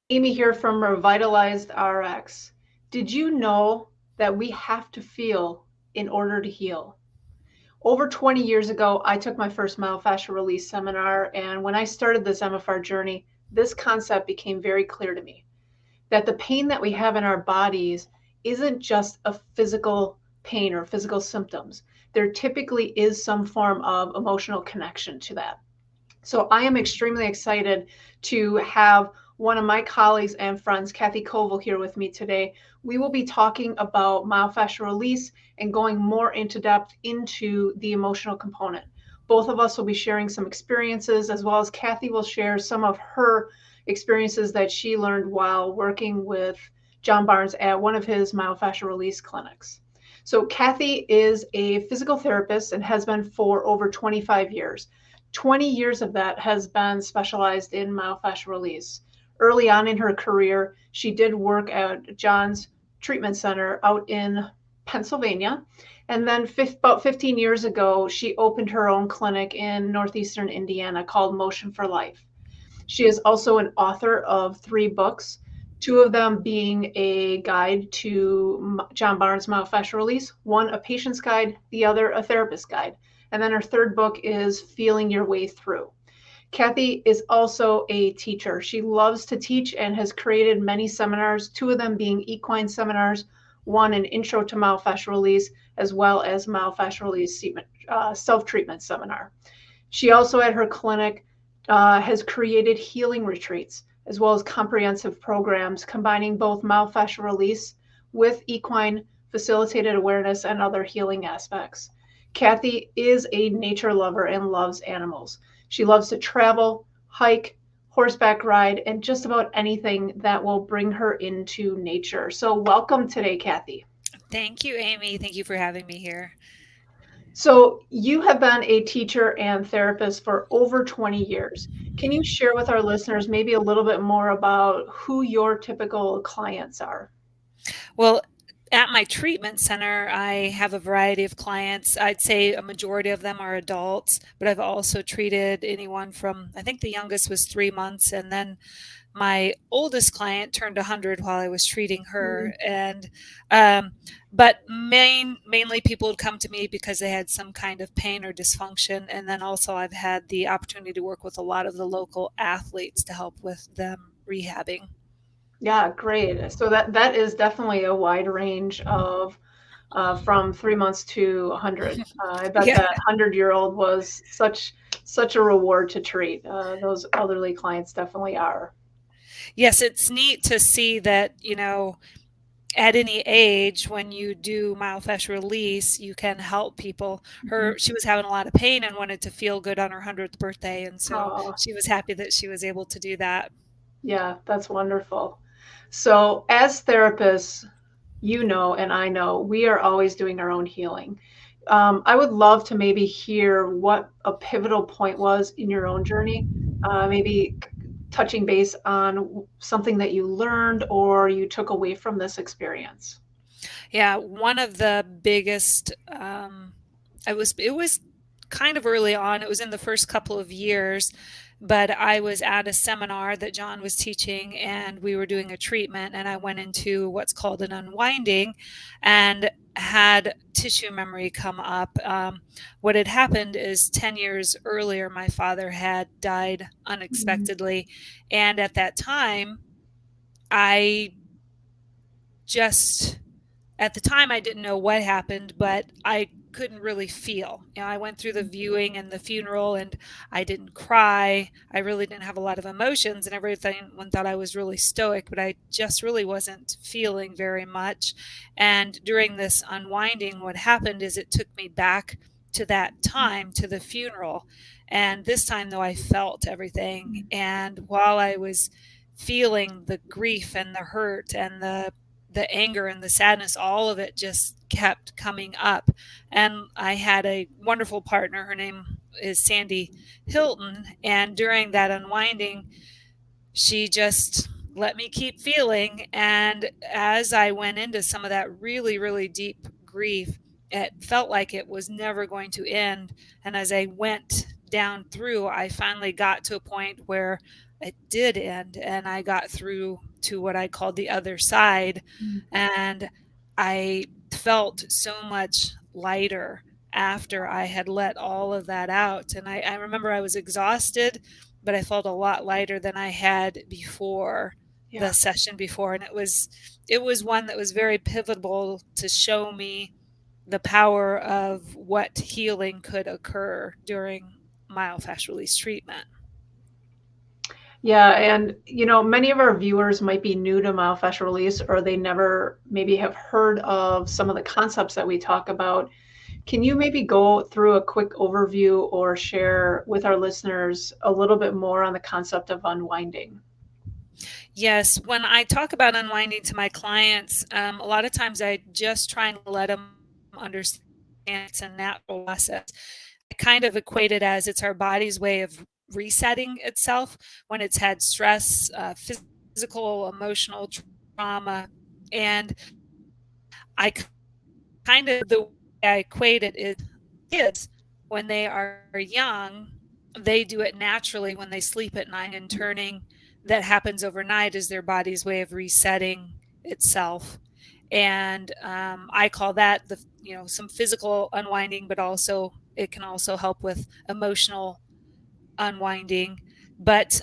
Amy here from Revitalized RX. Did you know that we have to feel in order to heal? Over 20 years ago, I took my first myofascial release seminar, and when I started this MFR journey, this concept became very clear to me that the pain that we have in our bodies isn't just a physical pain or physical symptoms. There typically is some form of emotional connection to that. So I am extremely excited to have one of my colleagues and friends, Cathy Covell, here with me today. We will be talking about myofascial release and going more into depth into the emotional component. Both of us will be sharing some experiences, as well as Cathy will share some of her experiences that she learned while working with John Barnes at one of his myofascial release clinics. So Cathy is a physical therapist and has been for over 25 years. 20 years of that has been specialized in myofascial release. Early on in her career, she did work at John's Treatment Center out in Pennsylvania. And then about 15 years ago, she opened her own clinic in northeastern Indiana called Motion for Life. She is also an author of 3 books, two of them being a guide to John Barnes' myofascial release, one a patient's guide, the other a therapist guide. And then her third book is Feeling Your Way Through. Cathy is also a teacher. She loves to teach and has created many seminars, two of them being equine seminars, one an intro to myofascial release, as well as myofascial release self-treatment seminar. She also at her clinic has created healing retreats, as well as comprehensive programs combining both myofascial release with equine facilitated awareness and other healing aspects. Cathy is a nature lover and loves animals. She loves to travel, hike, horseback ride, and just about anything that will bring her into nature. So, welcome today, Cathy. Thank you, Amy. Thank you for having me here. So, you have been a teacher and therapist for over 20 years. Can you share with our listeners maybe a little bit more about who your typical clients are? Well, at my treatment center, I have a variety of clients. I'd say a majority of them are adults, but I've also treated anyone from, I think the youngest was 3 months, and then my oldest client turned 100 while I was treating her. Mm. And but mainly people would come to me because they had some kind of pain or dysfunction, and then also I've had the opportunity to work with a lot of the local athletes to help with them rehabbing. Yeah, great. So that is definitely a wide range of from 3 months to 100. I bet Yeah. that 100-year-old was such a reward to treat. Those elderly clients definitely are. Yes, it's neat to see that, at any age when you do myofascial release, you can help people. Mhm. She was having a lot of pain and wanted to feel good on her 100th birthday, and so Oh, she was happy that she was able to do that. yeah, that's wonderful. So, as therapists, you know, and I know, we are always doing our own healing. I would love to maybe hear what a pivotal point was in your own journey, maybe touching base on something that you learned or you took away from this experience. Yeah, one of the biggest it was kind of early on. It was in the first couple of years, but I was at a seminar that John was teaching and we were doing a treatment, and I went into what's called an unwinding and had tissue memory come up. What had happened is 10 years earlier, my father had died Mhm. unexpectedly. And at that time, I just at the time I didn't know what happened, but I couldn't really feel. I went through the viewing and the funeral and I didn't cry. I really didn't have a lot of emotions and everything. One thought I was really stoic, but I just really wasn't feeling very much. And during this unwinding, what happened is it took me back to that time, to the funeral. And this time, though, I felt everything. And while I was feeling the grief and the hurt and the anger and the sadness, all of it just kept coming up. And I had a wonderful partner. Her name is Sandy Hilton. And during that unwinding, she just let me keep feeling. And as I went into some of that really, really deep grief, it felt like it was never going to end. And as I went down through, I finally got to a point where it did end, and I got through to what I called the other side, Mm. and I felt so much lighter after I had let all of that out. And I remember I was exhausted, but I felt a lot lighter than I had before the Yeah. session before. And it was one that was very pivotal to show me the power of what healing could occur during myofascial release treatment. Yeah, and many of our viewers might be new to myofascial release, or they never maybe have heard of some of the concepts that we talk about. Can you maybe go through a quick overview or share with our listeners a little bit more on the concept of unwinding? Yes, when I talk about unwinding to my clients, a lot of times I just try and let them understand it's a natural process. I kind of equate it as it's our body's way of resetting itself when it's had stress, physical, emotional trauma. And I kind of, the way I equate it is kids, when they are young, they do it naturally when they sleep at night, and turning that happens overnight is their body's way of resetting itself. And I call that some physical unwinding, but also it can also help with emotional unwinding. But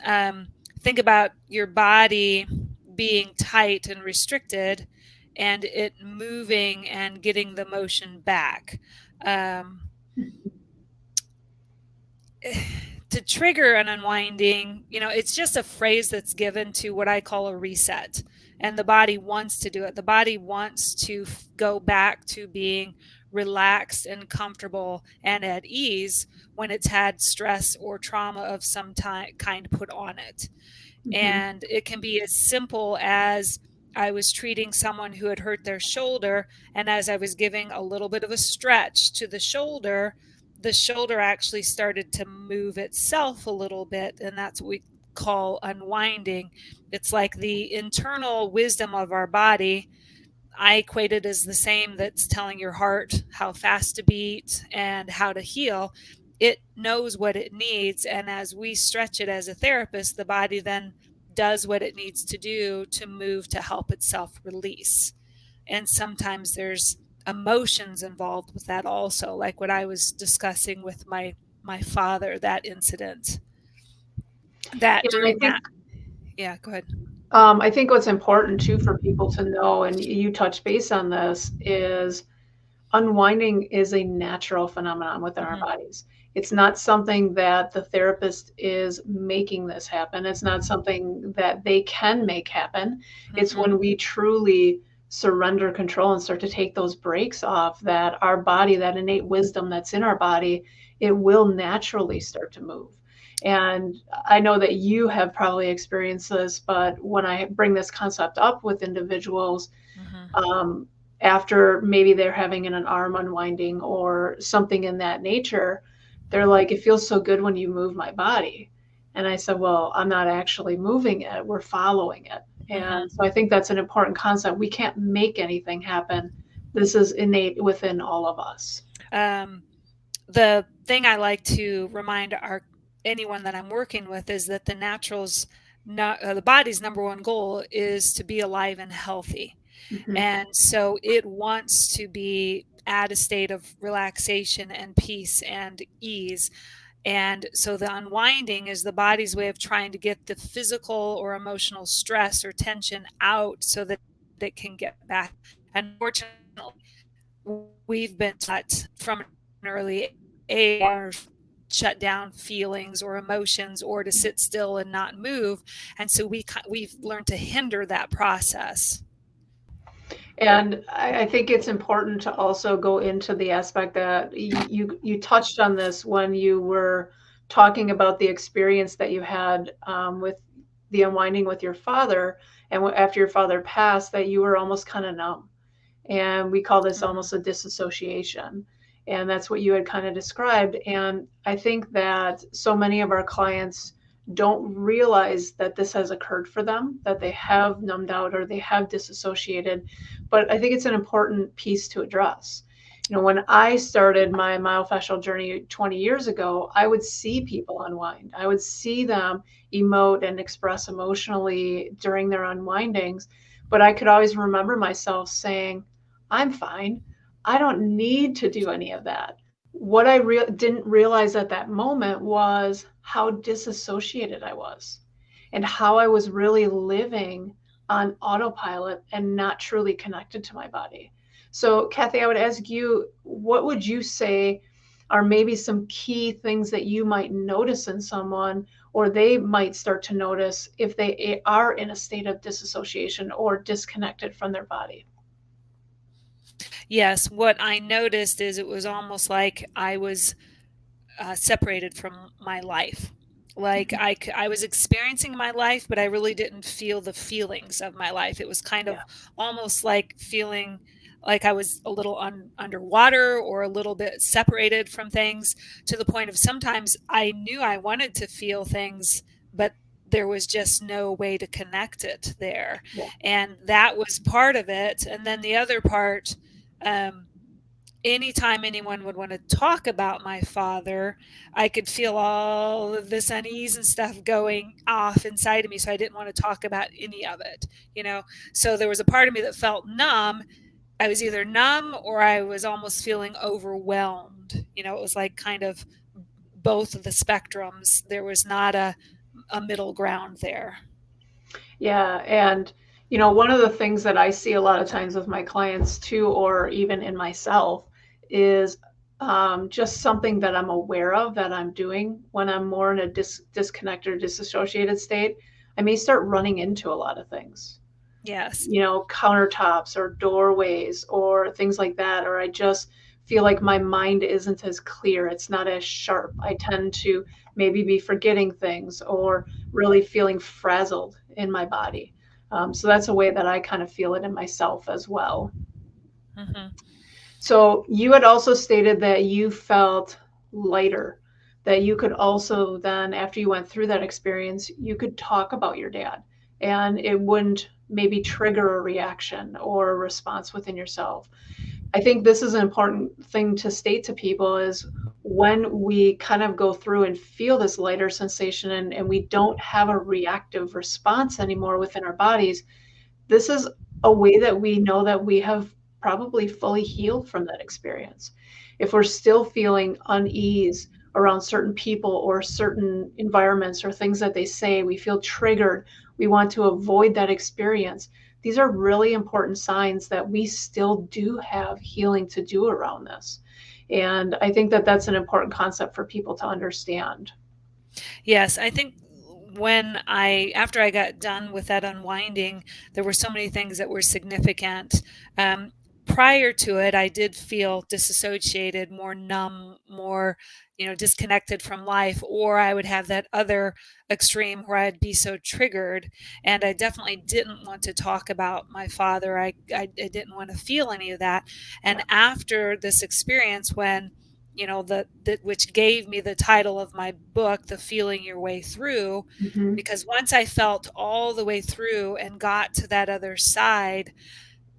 think about your body being tight and restricted and it moving and getting the motion back. Um, to trigger an unwinding, it's just a phrase that's given to what I call a reset. And the body wants to do it. The body wants to go back to being relaxed and comfortable and at ease when it's had stress or trauma of some kind put on it. Mhm. And it can be as simple as I was treating someone who had hurt their shoulder. And as I was giving a little bit of a stretch to the shoulder actually started to move itself a little bit. And that's what we call unwinding. It's like the internal wisdom of our body. I equate it as the same that's telling your heart how fast to beat and how to heal. It knows what it needs. And as we stretch it as a therapist, the body then does what it needs to do to move to help itself release. And sometimes there's emotions involved with that also, like what I was discussing with my father, that incident, that Yeah, and during that. Yeah, go ahead. I think what's important too for people to know, and you touch base on this, is unwinding is a natural phenomenon within our Hmm. bodies. It's not something that the therapist is making this happen. It's not something that they can make happen. It's Hmm. when we truly surrender control and start to take those breaks off that our body, that innate wisdom that's in our body, it will naturally start to move. And I know that you have probably experienced this, but when I bring this concept up with individuals, Hmm. um, after maybe they're having an arm unwinding or something in that nature, they're like, it feels so good when you move my body. And I said, well, I'm not actually moving it, we're following it. And so Hmm. I think that's an important concept. We can't make anything happen. This is innate within all of us. Um, the thing I like to remind our anyone that I'm working with is that the body's number one goal is to be alive and healthy. Mhm. And so it wants to be at a state of relaxation and peace and ease. And so the unwinding is the body's way of trying to get the physical or emotional stress or tension out so that it can get back. Unfortunately, we've been taught from an early age shut down feelings or emotions or to sit still and not move, and so we've learned to hinder that process. And I think it's important to also go into the aspect that you touched on this when you were talking about the experience that you had with the unwinding with your father, and after your father passed, that you were almost kind of numb. And we call this Mm-hmm. almost a disassociation. And that's what you had kind of described. And I think that so many of our clients don't realize that this has occurred for them, that they have numbed out or they have disassociated. But I think it's an important piece to address. When I started my myofascial journey 20 years ago, I would see people unwind. I would see them emote and express emotionally during their unwindings, but I could always remember myself saying, I'm fine. I don't need to do any of that. What I didn't realize at that moment was how disassociated I was and how I was really living on autopilot and not truly connected to my body. So, Cathy, I would ask you, what would you say are maybe some key things that you might notice in someone, or they might start to notice if they are in a state of disassociation or disconnected from their body? Yes, what I noticed is it was almost like I was separated from my life. Like I was experiencing my life, but I really didn't feel the feelings of my life. It was kind Yeah. of almost like feeling like I was a little underwater or a little bit separated from things, to the point of sometimes I knew I wanted to feel things, but there was just no way to connect it there. Yeah. And that was part of it. And then the other part, um, anytime anyone would want to talk about my father, I could feel all of this unease and stuff going off inside of me. So I didn't want to talk about any of it, you know? So there was a part of me that felt numb. I was either numb or I was almost feeling overwhelmed. It was like kind of both of the spectrums. There was not a middle ground there. Yeah. And, one of the things that I see a lot of times with my clients too, or even in myself, is just something that I'm aware of that I'm doing when I'm more in a disconnected or disassociated state. I may start running into a lot of things, Yes. countertops or doorways or things like that. Or I just feel like my mind isn't as clear. It's not as sharp. I tend to maybe be forgetting things or really feeling frazzled in my body. So that's a way that I kind of feel it in myself as well. Hmm. So you had also stated that you felt lighter, that you could also then, after you went through that experience, you could talk about your dad and it wouldn't maybe trigger a reaction or a response within yourself. I think this is an important thing to state to people is when we kind of go through and feel this lighter sensation and we don't have a reactive response anymore within our bodies, this is a way that we know that we have probably fully healed from that experience. If we're still feeling unease around certain people or certain environments or things that they say, we feel triggered, we want to avoid that experience. These are really important signs that we still do have healing to do around this. And I think that that's an important concept for people to understand. Yes, I think after I got done with that unwinding, there were so many things that were significant. Um, Prior to it, I did feel disassociated, more numb, more, disconnected from life, or I would have that other extreme where I'd be so triggered. And I definitely didn't want to talk about my father. I didn't want to feel any of that. And Yeah. after this experience, when which gave me the title of my book, The Feeling Your Way Through, Mm-hmm. because once I felt all the way through and got to that other side,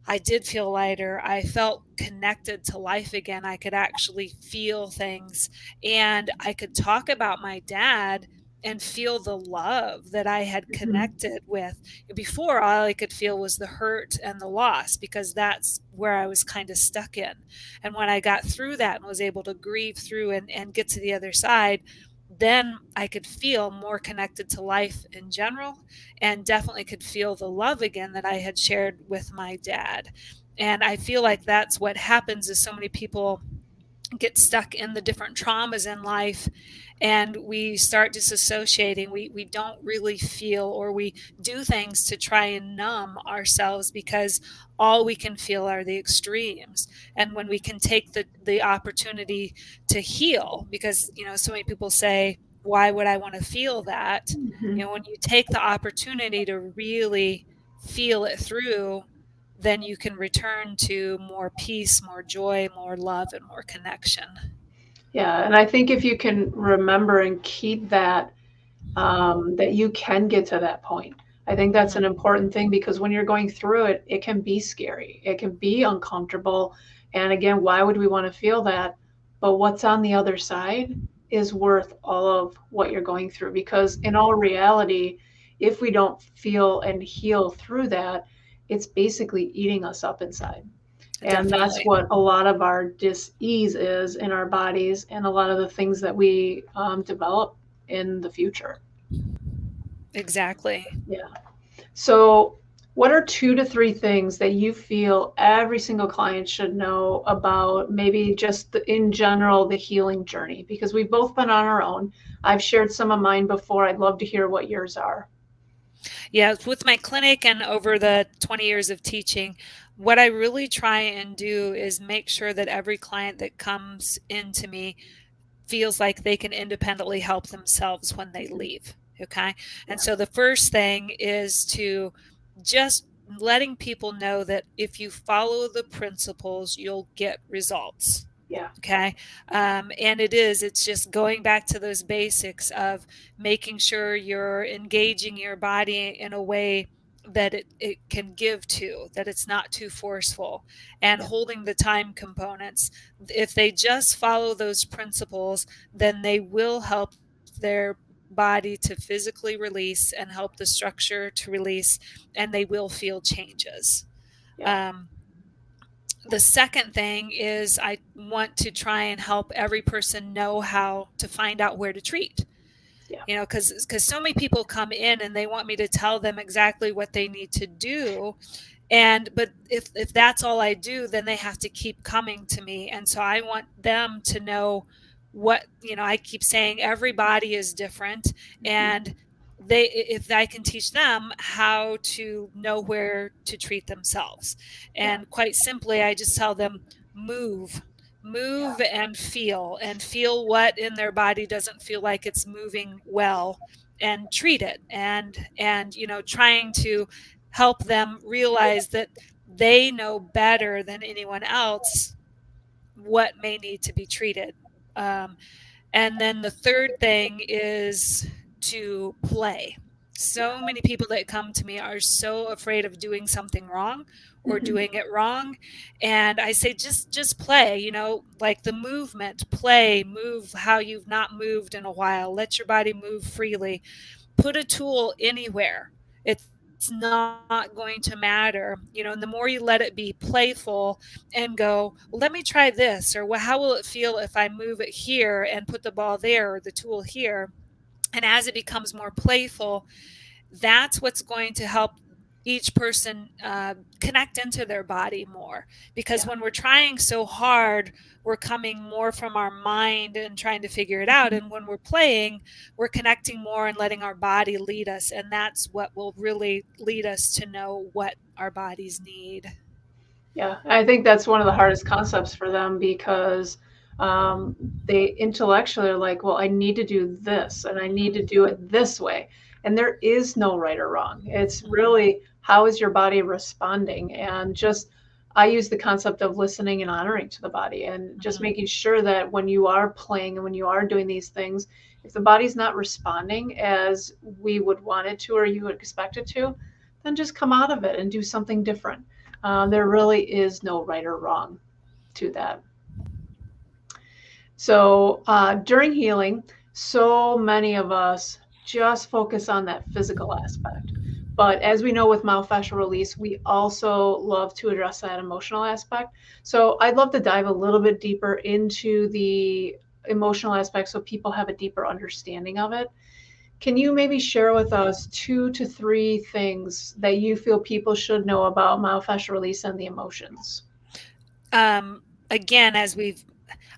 I did feel lighter. I felt connected to life again. I could actually feel things, and I could talk about my dad and feel the love that I had Mm-hmm. connected with. Before, all I could feel was the hurt and the loss, because that's where I was kind of stuck in. And when I got through that and was able to grieve through and get to the other side, then I could feel more connected to life in general, and definitely could feel the love again that I had shared with my dad. And I feel like that's what happens, is so many people get stuck in the different traumas in life, and we start disassociating. We don't really feel, or we do things to try and numb ourselves, because all we can feel are the extremes. And when we can take the opportunity to heal, because so many people say, why would I want to feel that? Mm-hmm. When you take the opportunity to really feel it through, then you can return to more peace, more joy, more love, and more connection. Yeah, and I think if you can remember and keep that, that you can get to that point. I think that's an Hmm. important thing because when you're going through it, it can be scary. It can be uncomfortable. And again, why would we want to feel that? But what's on the other side is worth all of what you're going through. Because in all reality, if we don't feel and heal through that, it's basically eating us up inside. And that's Definitely. what a lot of our dis-ease is in our bodies, and a lot of the things that we develop in the future. Exactly. Yeah. So, what are 2 to 3 things that you feel every single client should know about maybe just in general the healing journey? Because we've both been on our own. I've shared some of mine before. I'd love to hear what yours are. Yeah, with my clinic and over the 20 years of teaching, what I really try and do is make sure that every client that comes into me feels like they can independently help themselves when they leave. Okay. And Yeah. so the first thing is to just letting people know that if you follow the principles, you'll get results. Yeah. Okay. And it's just going back to those basics of making sure you're engaging your body in a way that it can give to, that it's not too forceful, and Yeah. holding the time components. If they just follow those principles, then they will help their body to physically release and help the structure to release, and they will feel changes. Yeah. Um, the second thing is I want to try and help every person know how to find out where to treat. Yeah. You know, because so many people come in and they want me to tell them exactly what they need to do, and but if that's all I do, then they have to keep coming to me. And so I want them to know what, I keep saying everybody is different, Mhm. and they if I can teach them how to know where to treat themselves. Yeah. And quite simply, I just tell them move, Yeah. and feel what in their body doesn't feel like it's moving well, and treat it. And trying to help them realize that they know better than anyone else what may need to be treated. Um, and then the third thing is to play. Yeah. So many people that come to me are so afraid of doing something wrong or Mhm. doing it wrong. And I say, just play, like the movement, play, move how you've not moved in a while. Let your body move freely. Put a tool anywhere. It's not going to matter, and the more you let it be playful and go, well, let me try this, or well, how will it feel if I move it here and put the ball there or the tool here? And as it becomes more playful, that's what's going to help each person connect into their body more. Because Yeah. when we're trying so hard, we're coming more from our mind and trying to figure it out. Mhm. And when we're playing, we're connecting more and letting our body lead us. And that's what will really lead us to know what our bodies need. Yeah, I think that's one of the hardest concepts for them because um, they intellectually are like, well, I need to do this and I need to do it this way. And there is no right or wrong. It's really how is your body responding? And just, I use the concept of listening and honoring to the body and just Mhm. making sure that when you are playing and when you are doing these things, if the body's not responding as we would want it to or you would expect it to, then just come out of it and do something different. There really is no right or wrong to that. So during healing, so many of us just focus on that physical aspect. But as we know with myofascial release, we also love to address that emotional aspect. So I'd love to dive a little bit deeper into the emotional aspect so people have a deeper understanding of it. Can you maybe share with us 2 to 3 things that you feel people should know about myofascial release and the emotions? um, Again,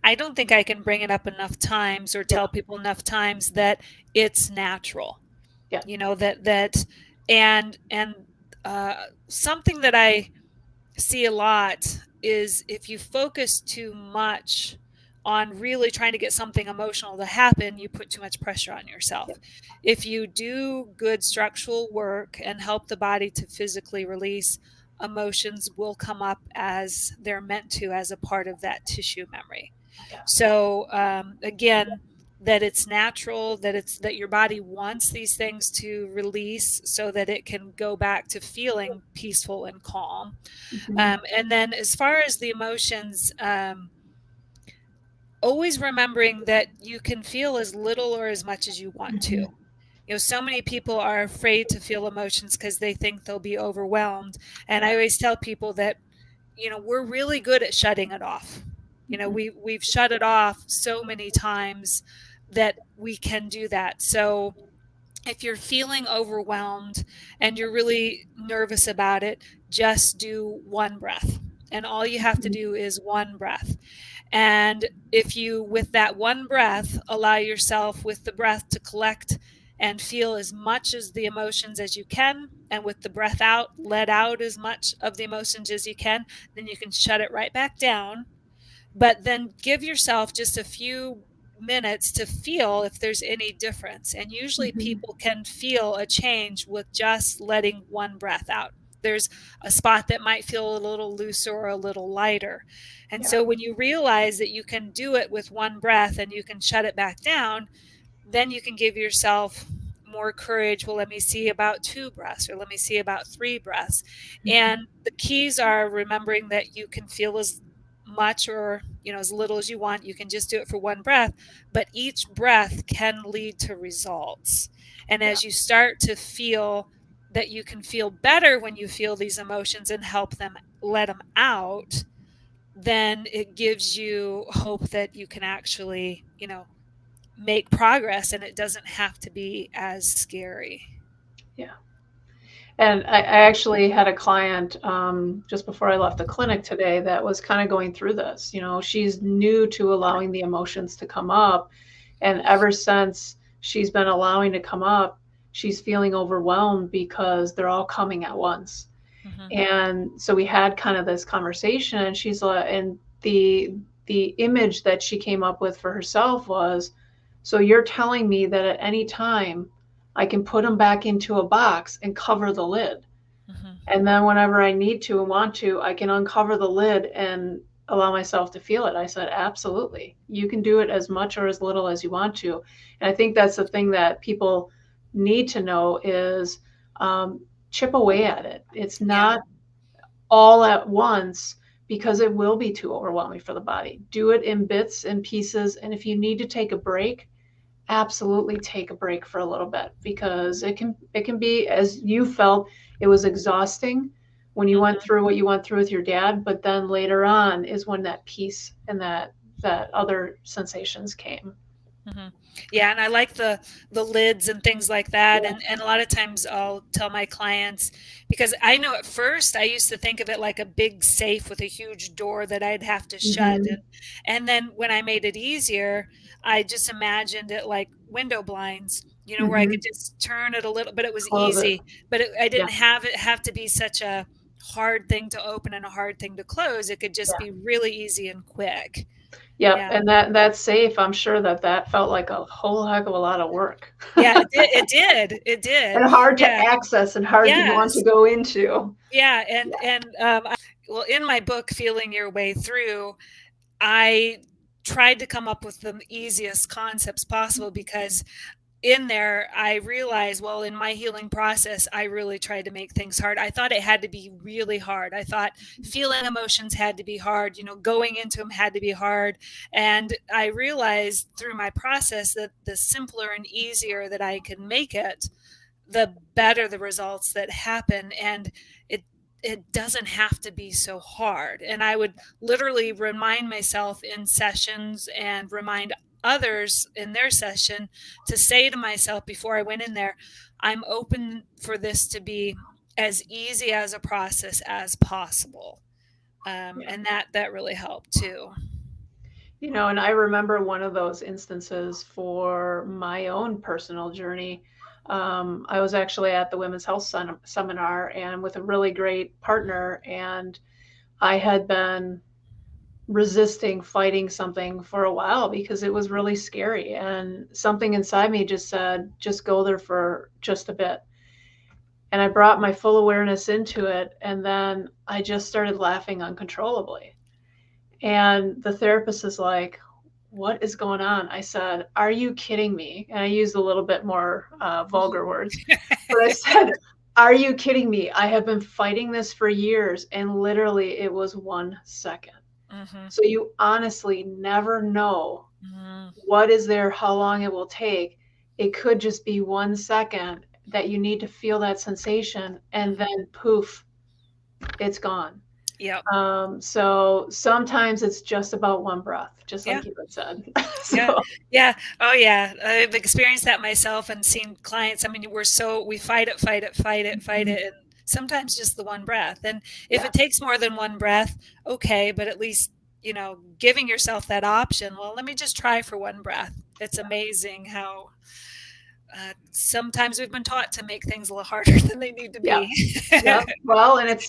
I don't think I can bring it up enough times or Yeah, tell people enough times that it's natural. yeah, That and something that I see a lot is if you focus too much on really trying to get something emotional to happen, you put too much pressure on yourself. yeah, If you do good structural work and help the body to physically release, emotions will come up as they're meant to, as a part of that tissue memory. yeah, So again, that it's natural, that your body wants these things to release so that it can go back to feeling peaceful and calm. Mm-hmm. And then as far as the emotions, always remembering that you can feel as little or as much as you want to. Mm-hmm. So many people are afraid to feel emotions because they think they'll be overwhelmed. And Yeah. I always tell people that, we're really good at shutting it off. Mm-hmm. We've shut it off so many times that we can do that. So if you're feeling overwhelmed and you're really nervous about it, just do one breath. And all you have to Mm-hmm. do is one breath. And if you, with that one breath, allow yourself with the breath to collect and feel as much as the emotions as you can, and with the breath out, let out as much of the emotions as you can, then you can shut it right back down. But then give yourself just a few minutes to feel if there's any difference. And usually Mm-hmm. people can feel a change with just letting one breath out. There's a spot that might feel a little looser or a little lighter. And Yeah. so when you realize that you can do it with one breath and you can shut it back down, then you can give yourself more courage. Well, let me see about 2 breaths, or let me see about 3 breaths. Mm-hmm. And the keys are remembering that you can feel as much or as little as you want. You can just do it for one breath, but each breath can lead to results. And Yeah. as you start to feel that you can feel better when you feel these emotions and help them let them out, then it gives you hope that you can actually make progress, and it doesn't have to be as scary. Yeah. And I actually had a client just before I left the clinic today that was kind of going through this. She's new to allowing the emotions to come up. And ever since she's been allowing to come up, she's feeling overwhelmed because they're all coming at once. Mm-hmm. And so we had kind of this conversation, and she's like, and the image that she came up with for herself was, so you're telling me that at any time I can put them back into a box and cover the lid. Mm-hmm. And then whenever I need to and want to, I can uncover the lid and allow myself to feel it. I said, absolutely. You can do it as much or as little as you want to. And I think that's the thing that people need to know is chip away at it. It's Yeah. not all at once because it will be too overwhelming for the body. Do it in bits and pieces. And if you need to take a break, absolutely take a break for a little bit because it can be, as you felt, it was exhausting when you went Mm-hmm. through what you went through with your dad, but then later on is when that peace and that other sensations came. Mm-hmm. Yeah, and I like the lids and things like that. Yeah. And a lot of times I'll tell my clients, because I know at first I used to think of it like a big safe with a huge door that I'd have to shut. Mm-hmm. And then when I made it easier, I just imagined it like window blinds, where I Mm-hmm. could just turn it a little, but it was Close it. easy. But I Yeah. didn't have it have to be such a hard thing to open and a hard thing to close. It could just Yeah. be really easy and quick. Yep. Yeah. And that safe, I'm sure that felt like a whole heck of a lot of work. Yeah, it did. And hard to Yeah. access and hard to want to Yes. go into. Yeah, Yeah. well, in my book, Feeling Your Way Through, I tried to come up with the easiest concepts possible, because in there I realized, well, in my healing process, I really tried to make things hard. I thought it had to be really hard. I thought feeling emotions had to be hard, going into them had to be hard. And I realized through my process that the simpler and easier that I can make it, the better the results that happen. And it it doesn't have to be so hard. And I would literally remind myself in sessions and remind others in their session to say to myself before I went in there, I'm open for this to be as easy as a process as possible. Yeah. And that really helped too. And I remember one of those instances for my own personal journey. I was actually at the Women's Health Seminar and with a really great partner, and I had been resisting fighting something for a while because it was really scary. And something inside me just said, just go there for just a bit. And I brought my full awareness into it. And then I just started laughing uncontrollably. And the therapist is like, what is going on? I said, are you kidding me? And I used a little bit more vulgar words, but I said, are you kidding me? I have been fighting this for years, and literally it was 1 second. Mm-hmm. So you honestly never know Mm-hmm. what is there, how long it will take. It could just be 1 second that you need to feel that sensation, and Mm-hmm. then poof, it's gone. Yep. So sometimes it's just about one breath, just Yeah. like you had said. Yeah. So Yeah. Oh, yeah. I've experienced that myself and seen clients. I mean, we fight it, fight it, fight it, fight mhm. it, and sometimes just the one breath. And if Yeah, it takes more than one breath, okay, but at least, giving yourself that option. Well, let me just try for one breath. It's yeah, amazing how sometimes we've been taught to make things a little harder than they need to yeah, be. yeah. Well, and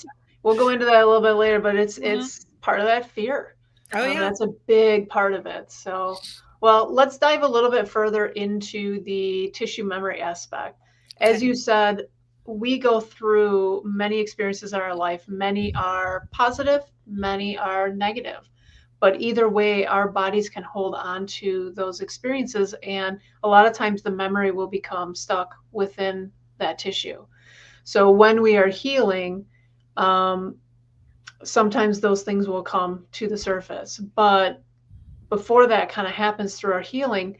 we'll go into that a little bit later, but it's Hmm. it's part of that fear. Oh, yeah. That's a big part of it. So, well, let's dive a little bit further into the tissue memory aspect. As Okay. you said, we go through many experiences in our life. Many are positive, many are negative. But either way, our bodies can hold on to those experiences. And a lot of times the memory will become stuck within that tissue. So when we are healing, um, sometimes those things will come to the surface. But before that kind of happens through our healing,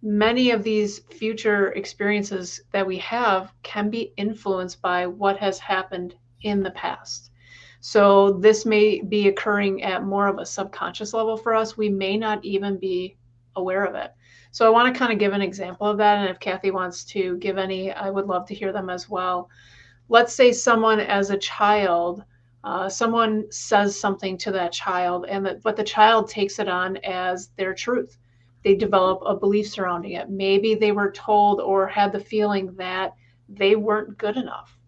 many of these future experiences that we have can be influenced by what has happened in the past. So this may be occurring at more of a subconscious level for us. We may not even be aware of it. So I want to kind of give an example of that. And if Cathy wants to give any, I would love to hear them as well. Let's say someone as a child, someone says something to that child, but the child takes it on as their truth. They develop a belief surrounding it. Maybe they were told or had the feeling that they weren't good enough.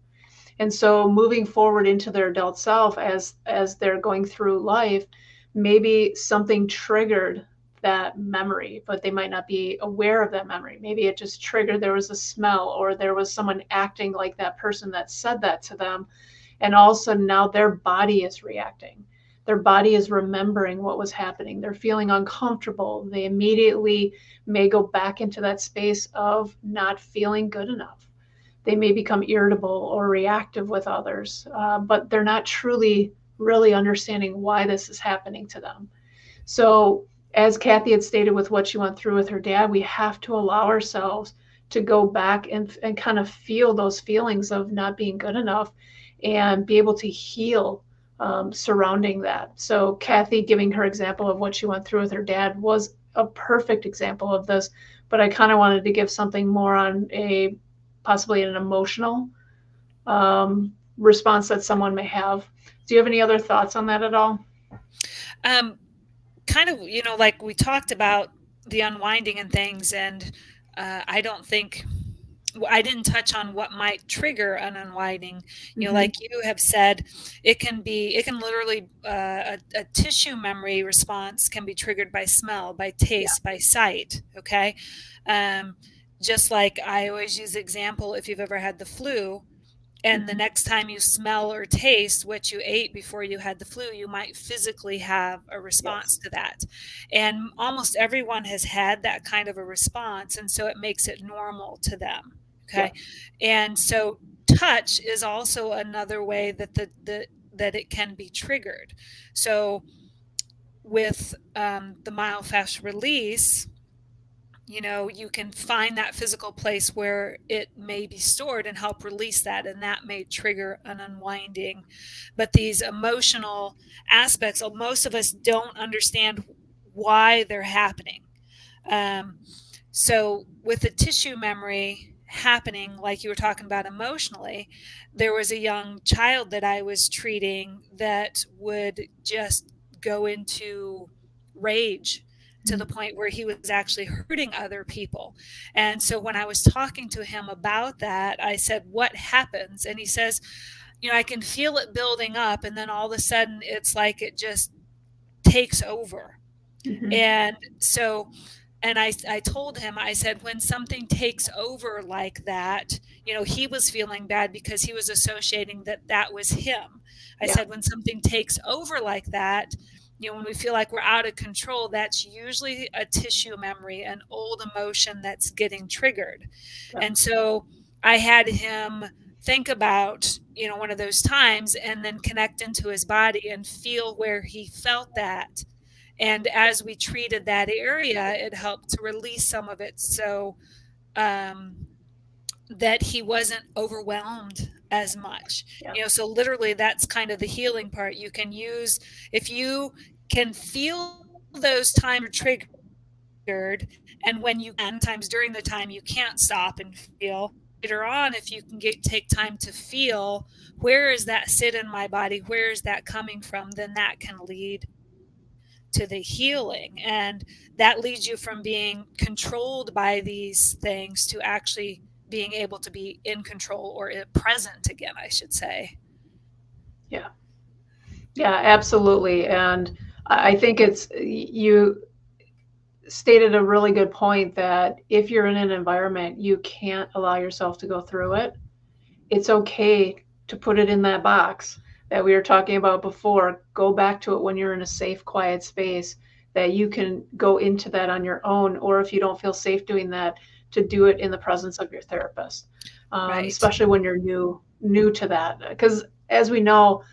And so moving forward into their adult self as they're going through life, maybe something triggered that memory, but they might not be aware of that memory. Maybe it just triggered, there was a smell or there was someone acting like that person that said that to them. And all of a sudden now their body is reacting. Their body is remembering what was happening. They're feeling uncomfortable. They immediately may go back into that space of not feeling good enough. They may become irritable or reactive with others, but they're not truly really understanding why this is happening to them. So, as Cathy had stated with what she went through with her dad, we have to allow ourselves to go back and kind of feel those feelings of not being good enough and be able to heal surrounding that. So, Cathy giving her example of what she went through with her dad was a perfect example of this. But I kind of wanted to give something more on a possibly an emotional response that someone may have. Do you have any other thoughts on that at all? Um, Kind of, like we talked about the unwinding and things, and I don't think I didn't touch on what might trigger an unwinding. Mm-hmm. Like you have said, it can literally, a tissue memory response can be triggered by smell, by Yeah. taste, by sight. Okay. Um, just like I always use the example, if you've ever had the flu, and the Mm-hmm. next time you smell or taste what you ate before you had the flu, you might physically have a response Yes. to that. And almost everyone has had that kind of a response. And so it makes it normal to them. Yeah. Okay. And so touch is also another way that that it can be triggered. So with the myofascial release, you can find that physical place where it may be stored and help release that, and that may trigger an unwinding. But these emotional aspects, most of us don't understand why they're happening. um, so with the tissue memory happening, like you were talking about emotionally, there was a young child that I was treating that would just go into rage to the Mm-hmm. point where he was actually hurting other people. And so when I was talking to him about that, I said, "What happens?" And he says, "I can feel it building up, and then all of a sudden it's like it just takes over." Mm-hmm. And so, and I told him, I said, when something takes over like that, he was feeling bad because he was associating that that was him. I Yeah. said, when something takes over like that, when we feel like we're out of control, that's usually a tissue memory, an old emotion that's getting triggered. Yeah. And so I had him think about, one of those times and then connect into his body and feel where he felt that. And as we treated that area, it helped to release some of it, so um, that he wasn't overwhelmed as much. Yeah. So literally that's kind of the healing part. You can use, if you can feel those times you're triggered, and when you can, times during the time you can't stop and feel, later on, if you can take time to feel, where is that sit in my body, where is that coming from, then that can lead to the healing. And that leads you from being controlled by these things to actually being able to be in control, or present again, I should say. Yeah. Yeah, absolutely. And I think you stated a really good point that if you're in an environment you can't allow yourself to go through it, it's okay to put it in that box that we were talking about before. Go back to it when you're in a safe, quiet space that you can go into that on your own, or if you don't feel safe doing that, to do it in the presence of your therapist, Right. especially when you're new to that. Because as we know,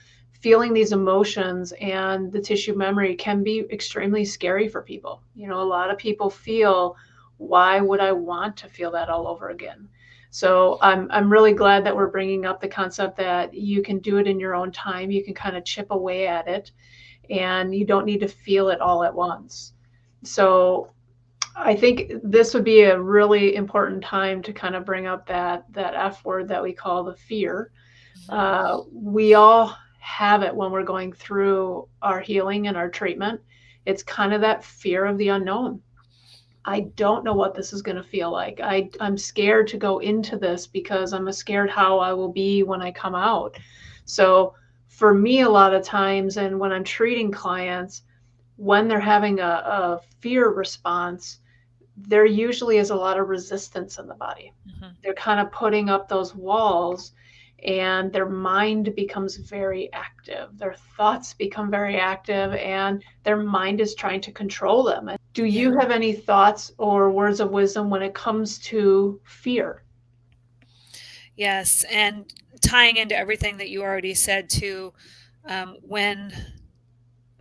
feeling these emotions and the tissue memory can be extremely scary for people. A lot of people feel, why would I want to feel that all over again? So I'm really glad that we're bringing up the concept that you can do it in your own time. You can kind of chip away at it, and you don't need to feel it all at once. So I think this would be a really important time to kind of bring up that F word that we call the fear. Mm-hmm. We all have it when we're going through our healing and our treatment. It's kind of that fear of the unknown. I don't know what this is going to feel like. I'm scared to go into this because I'm scared how I will be when I come out. So for me, a lot of times, and when I'm treating clients, when they're having a fear response, there usually is a lot of resistance in the body. Mm-hmm. They're kind of putting up those walls, and their mind becomes very active. Their thoughts become very active, and their mind is trying to control them. Do Yeah. you have any thoughts or words of wisdom when it comes to fear? Yes. And tying into everything that you already said too, when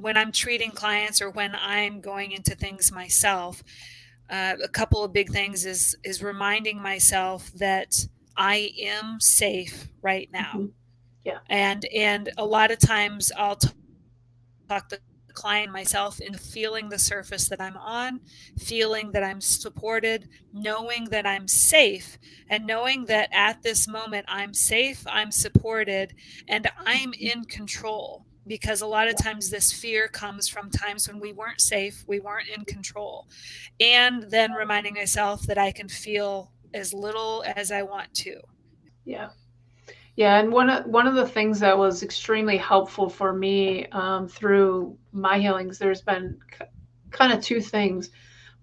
I'm treating clients or when I'm going into things myself, a couple of big things is reminding myself that I am safe right now. Mm-hmm. Yeah. And a lot of times I'll talk the client myself into feeling the surface that I'm on, feeling that I'm supported, knowing that I'm safe, and knowing that at this moment I'm safe, I'm supported, and I'm in control. Because a lot of Yeah. times this fear comes from times when we weren't safe, we weren't in control. And then reminding myself that I can feel as little as I want to. Yeah. Yeah, and one of the things that was extremely helpful for me through my healings, there's been kind of two things.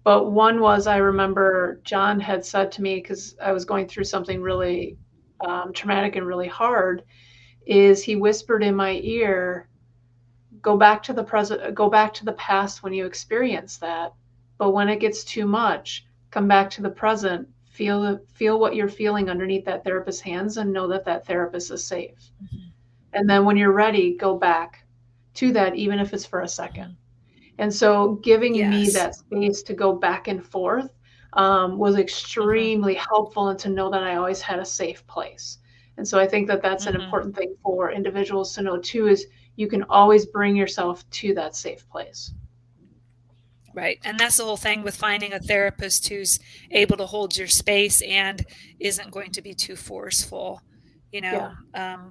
But one was, I remember John had said to me, because I was going through something really traumatic and really hard, is he whispered in my ear, go back to the present, go back to the past when you experienced that. But when it gets too much, come back to the present. Feel what you're feeling underneath that therapist's hands, and know that that therapist is safe. Mm-hmm. And then when you're ready, go back to that, even if it's for a second. Mm-hmm. And so giving me Yes. that space to go back and forth was Mm-hmm. extremely helpful, and to know that I always had a safe place. And so I think that that's an Mm-hmm. important thing for individuals to know too, is you can always bring yourself to that safe place. Right. And that's the whole thing with finding a therapist who's able to hold your space and isn't going to be too forceful, Yeah.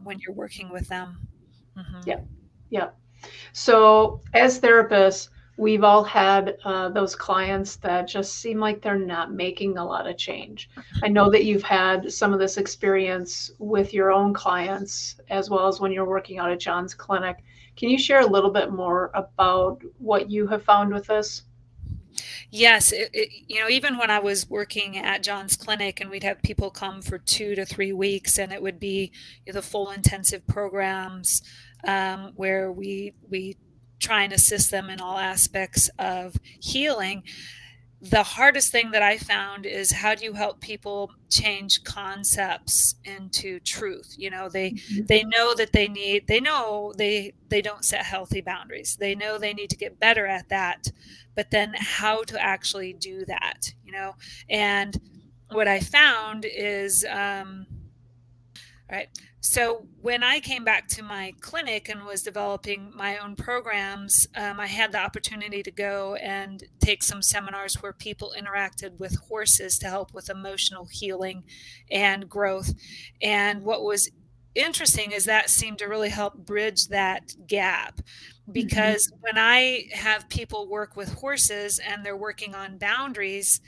when you're working with them. Yeah. Hmm. Yeah. So, as therapists, we've all had those clients that just seem like they're not making a lot of change. I know that you've had some of this experience with your own clients, as well as when you're working out at John's clinic. Can you share a little bit more about what you have found with this? Yes. Even when I was working at John's clinic and we'd have people come for 2 to 3 weeks, and it would be the full intensive programs, where we try and assist them in all aspects of healing. The hardest thing that I found is, how do you help people change concepts into truth? They know that they don't set healthy boundaries. They know they need to get better at that, but then how to actually do that, and what I found is, right. So when I came back to my clinic and was developing my own programs, I had the opportunity to go and take some seminars where people interacted with horses to help with emotional healing and growth. And what was interesting is that seemed to really help bridge that gap, Mhm. because when I have people work with horses and they're working on boundaries,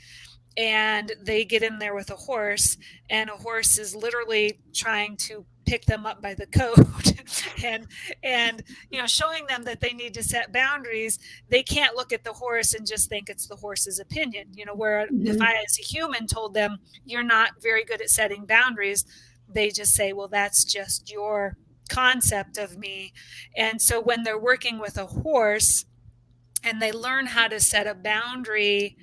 and they get in there with a horse, and a horse is literally trying to pick them up by the coat and showing them that they need to set boundaries. They can't look at the horse and just think it's the horse's opinion, where if Mhm. I, as a human, told them you're not very good at setting boundaries, they just say, well, that's just your concept of me. And so when they're working with a horse and they learn how to set a boundary,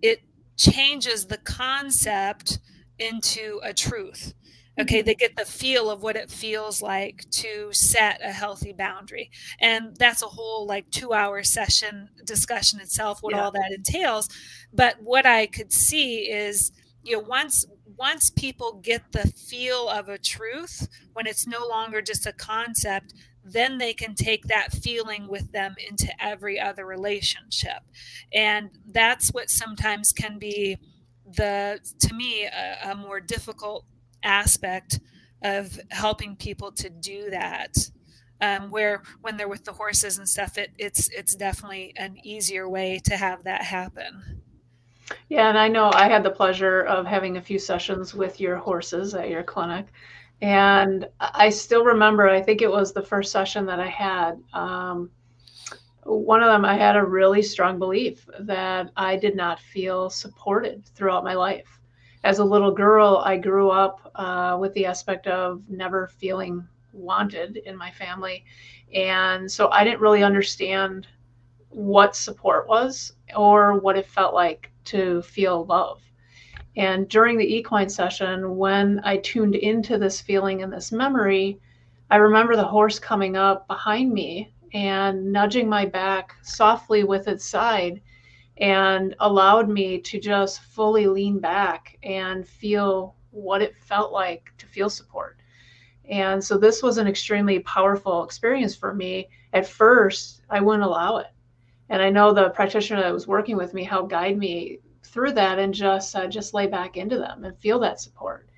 it changes the concept into a truth. Okay, Mhm. they get the feel of what it feels like to set a healthy boundary. And that's a whole like 2 hour session discussion itself, what Yeah. all that entails. But what I could see is, once people get the feel of a truth, when it's no longer just a concept, then they can take that feeling with them into every other relationship. And that's what sometimes can be, to me, a more difficult aspect of helping people to do that. Where when they're with the horses and stuff, it's definitely an easier way to have that happen. Yeah, and I know I had the pleasure of having a few sessions with your horses at your clinic. And I still remember, I think it was the first session that I had. One of them, I had a really strong belief that I did not feel supported throughout my life. As a little girl, I grew up with the aspect of never feeling wanted in my family. And so I didn't really understand what support was or what it felt like to feel love. And during the equine session, when I tuned into this feeling and this memory, I remember the horse coming up behind me and nudging my back softly with its side and allowed me to just fully lean back and feel what it felt like to feel support. And so this was an extremely powerful experience for me. At first, I wouldn't allow it. And I know the practitioner that was working with me helped guide me through that and just lay back into them and feel that support.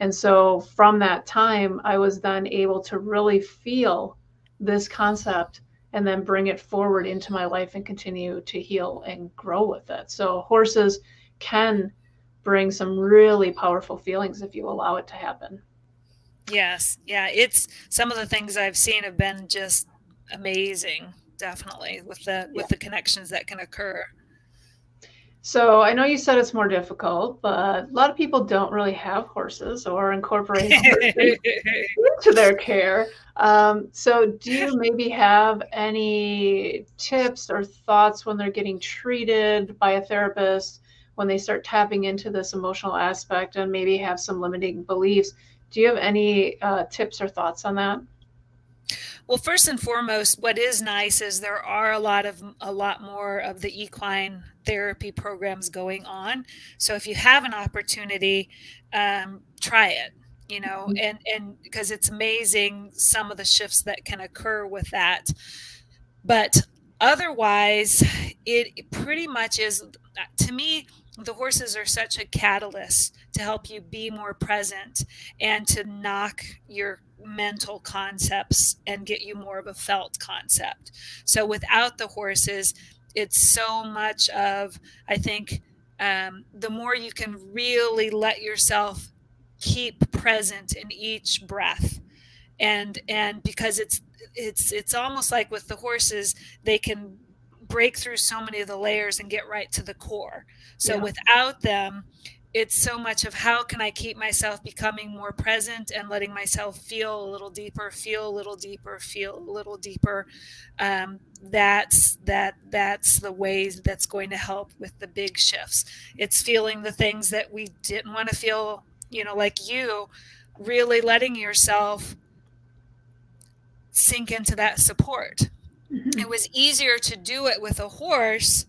And so from that time, I was then able to really feel this concept and then bring it forward into my life and continue to heal and grow with it. So horses can bring some really powerful feelings if you allow it to happen. Yes, yeah, it's some of the things I've seen have been just amazing, definitely, with the Yeah. connections that can occur. So I know you said it's more difficult, but a lot of people don't really have horses or incorporate horses into their care. So do you maybe have any tips or thoughts when they're getting treated by a therapist, when they start tapping into this emotional aspect and maybe have some limiting beliefs? Do you have any tips or thoughts on that? Well, first and foremost, what is nice is there are a lot more of the equine therapy programs going on. So if you have an opportunity, try it. And because it's amazing some of the shifts that can occur with that. But otherwise, it pretty much is, to me, the horses are such a catalyst to help you be more present and to knock your mental concepts and get you more of a felt concept. So without the horses, it's so much of, I think, the more you can really let yourself keep present in each breath, and because it's almost like with the horses, they can break through so many of the layers and get right to the core. So Yeah. without them, it's so much of how can I keep myself becoming more present and letting myself feel a little deeper, feel a little deeper, feel a little deeper. That's the ways that's going to help with the big shifts. It's feeling the things that we didn't want to feel, like you really letting yourself sink into that support. Mhm. It was easier to do it with a horse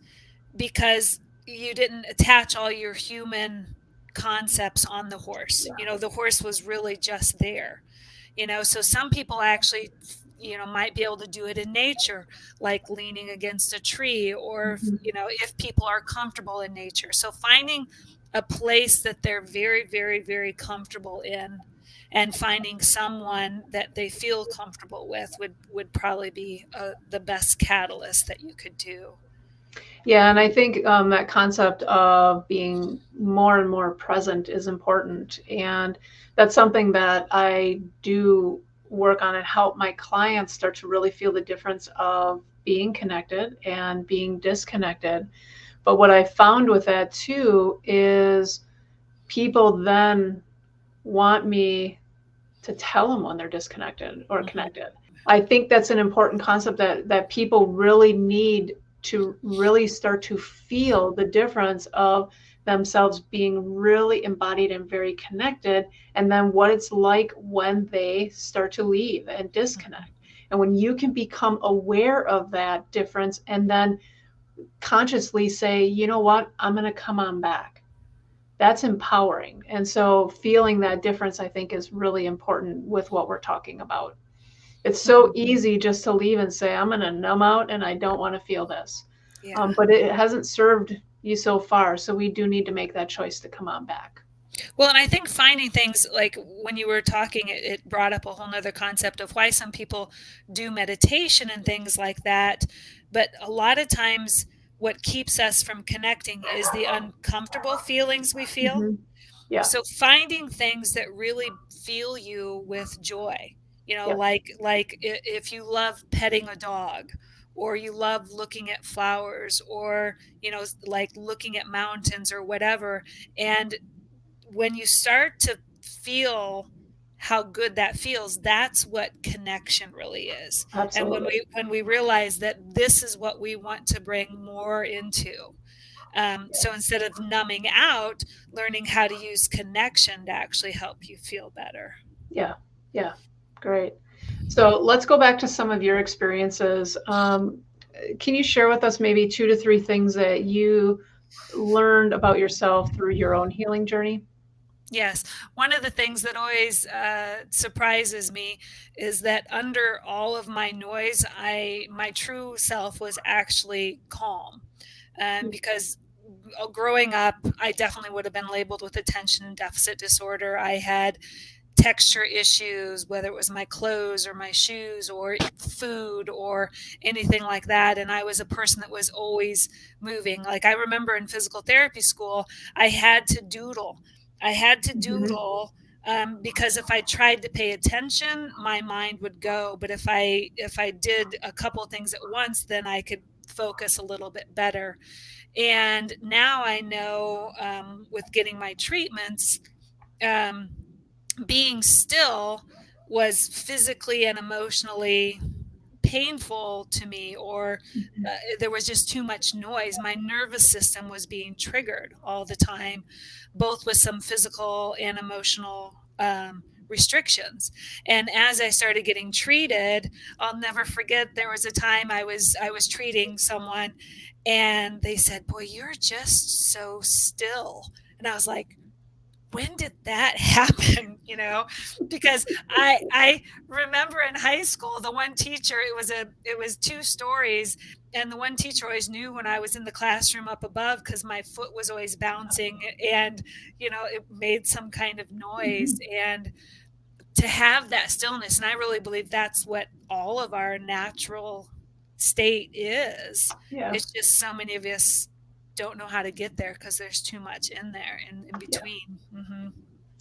because you didn't attach all your human concepts on the horse. Yeah. The horse was really just there. So some people actually might be able to do it in nature, like leaning against a tree, or Mhm. if people are comfortable in nature. So finding a place that they're very, very, very comfortable in, and finding someone that they feel comfortable with would probably be the best catalyst that you could do. Yeah, and I think that concept of being more and more present is important. And that's something that I do work on and help my clients start to really feel the difference of being connected and being disconnected. But what I found with that too is people then want me to tell them when they're disconnected or Mhm. connected. I think that's an important concept that people really need to really start to feel the difference of themselves being really embodied and very connected, and then what it's like when they start to leave and disconnect. And when you can become aware of that difference and then consciously say, you know what, I'm going to come on back. That's empowering. And so feeling that difference, I think, is really important with what we're talking about. It's so Mhm. easy just to leave and say, I'm going to numb out and I don't want to feel this. Yeah. But it hasn't served you so far. So we do need to make that choice to come on back. Well, and I think finding things like when you were talking, it brought up a whole nother concept of why some people do meditation and things like that. But a lot of times, what keeps us from connecting is the uncomfortable feelings we feel. Hmm. Yeah. So finding things that really fill you with joy, Yeah. like if you love petting a dog, or you love looking at flowers, or like looking at mountains or whatever. And when you start to feel how good that feels, that's what connection really is. And when Absolutely. we realize that this is what we want to bring more into, Yeah. so instead of numbing out, learning how to use connection to actually help you feel better. Yeah. Yeah. Great. So let's go back to some of your experiences. Can you share with us maybe 2 to 3 things that you learned about yourself through your own healing journey? Yes. One of the things that always surprises me is that under all of my noise, my true self was actually calm. Because growing up, I definitely would have been labeled with attention deficit disorder. I had texture issues, whether it was my clothes or my shoes or food or anything like that. And I was a person that was always moving. Like I remember in physical therapy school, I had to doodle. I had to Hmm. doodle because if I tried to pay attention, my mind would go. But if I did a couple of things at once, then I could focus a little bit better. And now I know with getting my treatments, um, being still was physically and emotionally painful to me, or there was just too much noise. My nervous system was being triggered all the time, both with some physical and emotional restrictions. And as I started getting treated, I'll never forget, there was a time I was treating someone, and they said, "Boy, you're just so still." And I was like, when did that happen? Because I remember in high school, the one teacher, it was two stories, and the one teacher always knew when I was in the classroom up above because my foot was always bouncing, and it made some kind of noise. Hmm. And to have that stillness, and I really believe that's what all of our natural state is. Yeah. It's just so many of us don't know how to get there because there's too much in there, in Yeah. between.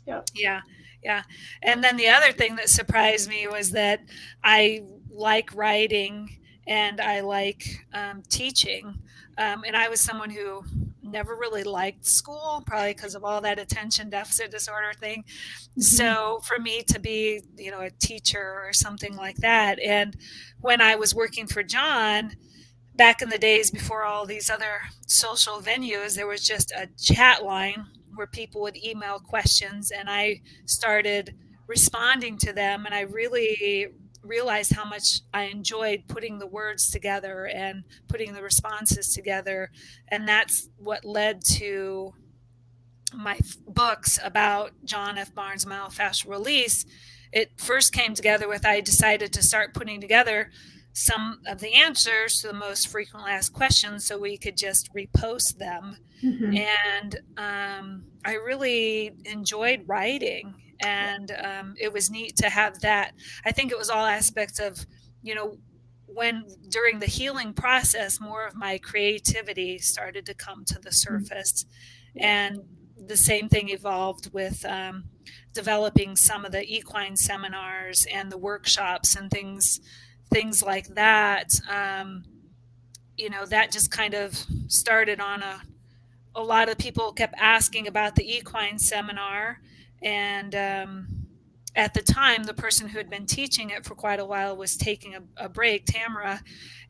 Yeah. Yeah, yeah. And then the other thing that surprised me was that I like writing and I like teaching. And I was someone who never really liked school, probably because of all that attention deficit disorder thing. Mm-hmm. So for me to be, a teacher or something like that. And when I was working for John, back in the days before all these other social venues, there was just a chat line where people would email questions, and I started responding to them. And I really realized how much I enjoyed putting the words together and putting the responses together. And that's what led to my books about John F. Barnes' myofascial release. It first came together with I decided to start putting together some of the answers to the most frequently asked questions so we could just repost them. Mm-hmm. And I really enjoyed writing, and it was neat to have that. I think it was all aspects of, you know, when during the healing process, more of my creativity started to come to the surface. Yeah. And the same thing evolved with developing some of the equine seminars and the workshops and things like that. That just kind of started on a lot of people kept asking about the equine seminar. And at the time, the person who had been teaching it for quite a while was taking a break, Tamara.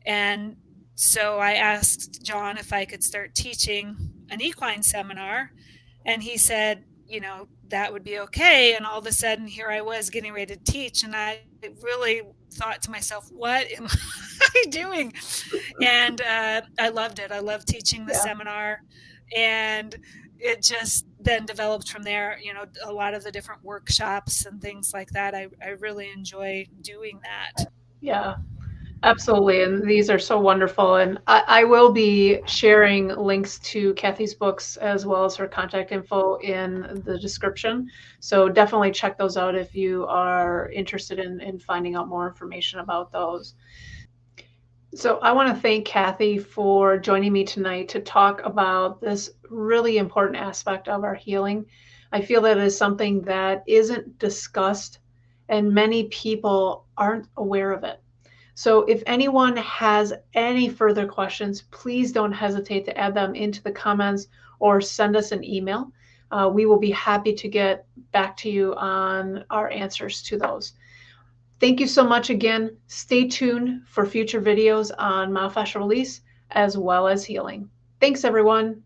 And so I asked John if I could start teaching an equine seminar. And he said, that would be okay. And all of a sudden, here I was getting ready to teach. And I really thought to myself, what am I doing? And I loved it. I loved teaching the Yeah. seminar. And it just then developed from there, a lot of the different workshops and things like that. I really enjoy doing that. Yeah. Absolutely. And these are so wonderful. And I will be sharing links to Cathy's books as well as her contact info in the description. So definitely check those out if you are interested in finding out more information about those. So I want to thank Cathy for joining me tonight to talk about this really important aspect of our healing. I feel that is something that isn't discussed and many people aren't aware of it. So if anyone has any further questions, please don't hesitate to add them into the comments or send us an email. We will be happy to get back to you on our answers to those. Thank you so much again. Stay tuned for future videos on myofascial release as well as healing. Thanks, everyone.